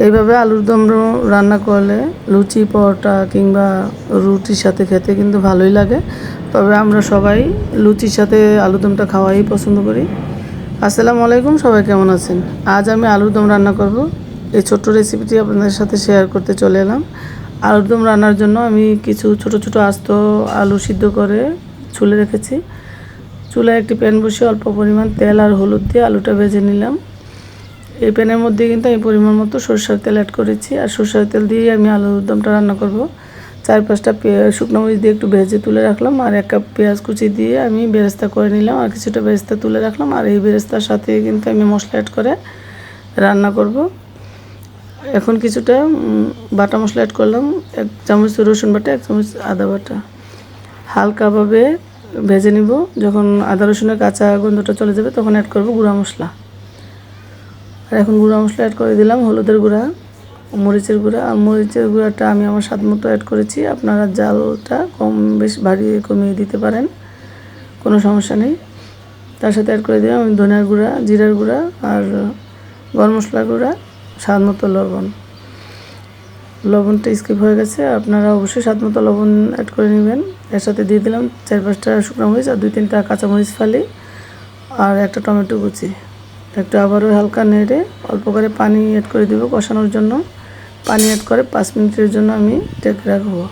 এইভাবে আলুর দম রান্না করলে লুচি পরোটা কিংবা রুটির সাথে খেতে কিন্তু ভালোই লাগে। তবে আমরা সবাই লুচির সাথে আলুর দমটা খাওয়াই পছন্দ করি। আসসালামু আলাইকুম, সবাই কেমন আছেন? আজ আমি আলুর দম রান্না করব। এই ছোট্ট রেসিপিটি আপনাদের সাথে শেয়ার করতে চলে এলাম। আলুর দম রান্নার জন্য আমি কিছু ছোট ছোট আস্ত আলু সিদ্ধ করে ছুলে রেখেছি। চুলায় একটি প্যান বসিয়ে অল্প পরিমাণ তেল আর হলুদ দিয়ে আলুটা ভেজে নিলাম। এই প্যানের মধ্যে কিন্তু আমি পরিমাণ মতো সরষের তেল অ্যাড করেছি, আর সরষের তেল দিয়ে আমি আলুর দমটা রান্না করব। 4-5টা শুকনো মরিচ দিয়ে একটু ভেজে তুলে রাখলাম, আর 1 কাপ পেঁয়াজ কুচি দিয়ে আমি বেরেস্তা করে নিলাম, আর কিছুটা বেরেস্তা তুলে রাখলাম। আর এই বেরেস্তার সাথে কিন্তু আমি মশলা অ্যাড করে রান্না করব। এখন কিছুটা বাটা মশলা অ্যাড করলাম, 1 চামচ রসুন বাটা, 1 চামচ আদা বাটা। হালকাভাবে ভেজে নিব। যখন আদা রসুনের কাঁচা গন্ধটা চলে যাবে তখন অ্যাড করব গুঁড়া মশলা। আর এখন গুঁড়া মশলা অ্যাড করে দিলাম হলুদের গুঁড়া, মরিচের গুঁড়া। আর মরিচের গুঁড়াটা আমি আমার স্বাদ মতো অ্যাড করেছি। আপনারা জালটা কম বেশ বাড়িয়ে কমিয়ে দিতে পারেন, কোনো সমস্যা নেই। তার সাথে অ্যাড করে দিলাম আমি ধনিয়ার গুঁড়া, জিরার গুঁড়া আর গরম মশলার গুঁড়া, স্বাদ মতো লবণ। লবণটা স্কিপ হয়ে গেছে, আপনারা অবশ্যই স্বাদ মতো লবণ অ্যাড করে নেবেন। এর সাথে দিয়ে দিলাম 4-5টা শুকনো মরিচ আর 2-3টা কাঁচামরিচ ফালি আর একটা টমেটো কুচি। একটু আবারও হালকা নেড়ে অল্প করে পানি অ্যাড করে দেবো কষানোর জন্য। পানি অ্যাড করে 5 মিনিটের জন্য আমি ঢেকে রাখবো।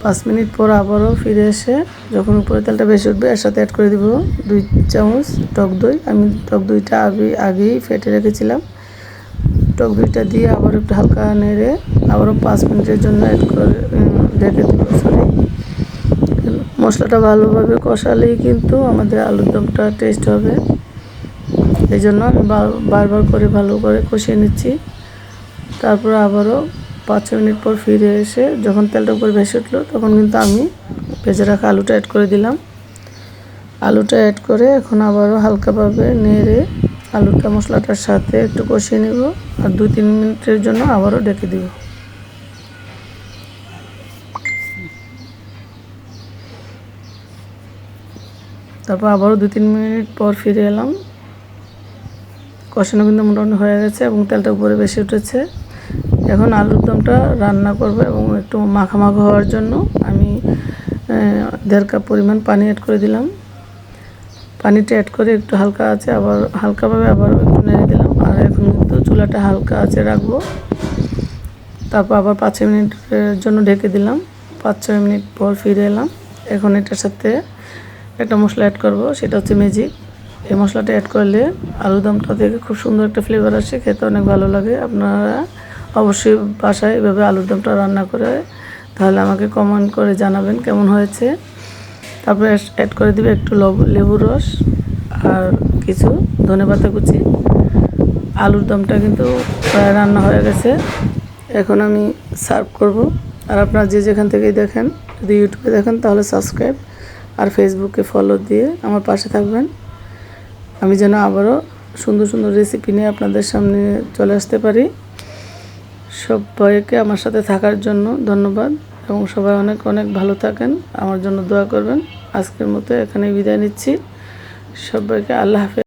5 মিনিট পর আবারও ফিরে এসে যখন উপরে তেলটা বেশি উঠবে এর সাথে অ্যাড করে দিব 2 চামচ টক দই। আমি টক দইটা আগেই ফেটে রেখেছিলাম। টক দইটা দিয়ে আবার একটু হালকা নেড়ে আবারও 5 মিনিটের জন্য অ্যাড করে ঢেকে দেবো। মশলাটা ভালোভাবে কষালেই কিন্তু আমাদের আলুর দমটা টেস্ট হবে। এই জন্য আমি বারবার করে ভালো করে কষিয়ে নিচ্ছি। তারপর আবারও 5-6 মিনিট পর ফিরে এসে যখন তেলটা উপরে ভেসে উঠলো তখন কিন্তু আমি ভেজে রাখা আলুটা অ্যাড করে দিলাম। আলুটা অ্যাড করে এখন আবারও হালকাভাবে নেড়ে আলুটা মশলাটার সাথে একটু কষিয়ে নেব, আর 2-3 মিনিটের জন্য আবারও ঢেকে দিব। তারপর আবারও 2-3 মিনিট পর ফিরে এলাম। কষানো কিন্তু মোটামুটি হয়ে গেছে এবং তেলটা উপরে বেশি উঠেছে। এখন আলুর দমটা রান্না করব এবং একটু মাখা মাখা হওয়ার জন্য আমি 1.5 কাপ পরিমাণ পানি অ্যাড করে দিলাম। পানিটা অ্যাড করে একটু হালকা আছে আবার হালকাভাবে আবার একটু নেড়ে দিলাম। আর এখন কিন্তু চুলাটা হালকা আছে রাখবো। তারপর আবার 5 মিনিটের জন্য ঢেকে দিলাম। 5-6 মিনিট পর ফিরে এলাম। এখন এটার সাথে একটা মশলা অ্যাড করব, সেটা হচ্ছে ম্যাজিক। এই মশলাটা অ্যাড করলে আলুর দমটা থেকে খুব সুন্দর একটা ফ্লেভার আসে, খেতে অনেক ভালো লাগে। আপনারা অবশ্যই বাসায় এভাবে আলুর দমটা রান্না করে তাহলে আমাকে কমেন্ট করে জানাবেন কেমন হয়েছে। তারপরে অ্যাড করে দিবে একটু লেবুর রস আর কিছু ধনেপাতা কুচি। আলুর দমটা কিন্তু প্রায় রান্না হয়ে গেছে। এখন আমি সার্ভ করব। আর আপনারা যে যেখান থেকেই দেখেন, যদি ইউটিউবে দেখেন তাহলে সাবস্ক্রাইব আর ফেসবুকে ফলো দিয়ে আমার পাশে থাকবেন। আমি যেন আবারও সুন্দর সুন্দর রেসিপি নিয়ে আপনাদের সামনে চলে আসতে পারি। সবাইকে আমার সাথে থাকার জন্য ধন্যবাদ এবং সবাই অনেক অনেক ভালো থাকেন, আমার জন্য দোয়া করবেন। আজকের মতো এখানেই বিদায় নিচ্ছি। সবাইকে আল্লাহ হাফেজ।